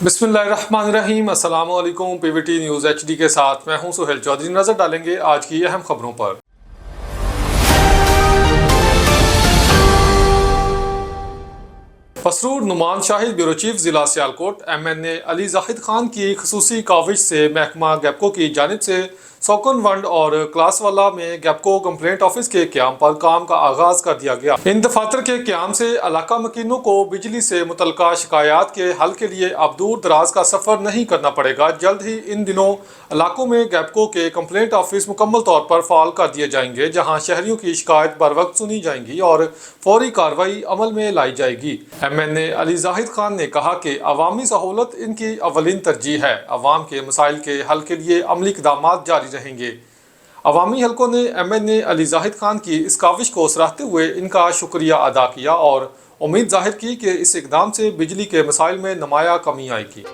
बिस्मिल्लाहिर्रहमानिर्रहीम। अस्सलाम वालेकुम। पीवीटी न्यूज़ एचडी के साथ मैं हूं सुहेल चौधरी। नजर डालेंगे आज की अहम खबरों पर। मसरूर नुमान शाहिद ब्यूरो चीफ जिला सियालकोट MNA अली जाहिद खान की खसूसी काविश से महकमा गैपको की जानिब से सौकन वंड और क्लासवाला में गैपको कंप्लेंट ऑफिस के क्याम पर काम का आगाज कर दिया गया। इन दफातर के क्याम से इलाका मकीनों को बिजली से मुतल्लिका शिकायत के हल के लिए अब दूर दराज का सफर नहीं करना पड़ेगा। जल्द ही इन दिनों इलाकों में गैपको के कंप्लेंट ऑफिस मुकम्मल तौर पर फाल कर दिए जाएंगे, जहां शहरियों की शिकायत बर वक्त सुनी जाएंगी और फौरी कार्रवाई अमल में लाई जाएगी। MNA अली जाहिद खान ने कहा कि अवामी सहूलत इनकी अवलिन तरजीह है। अवाम के मसाइल के हल के लिए अमली इक़दाम जारी रहेंगे। अवामी हलकों ने MNA अली जाहिद खान की इस काविश को सराहते हुए इनका शुक्रिया अदा किया और उम्मीद जाहिर की कि इस इक़दाम से बिजली के मसाइल में नुमाया कमी आएगी।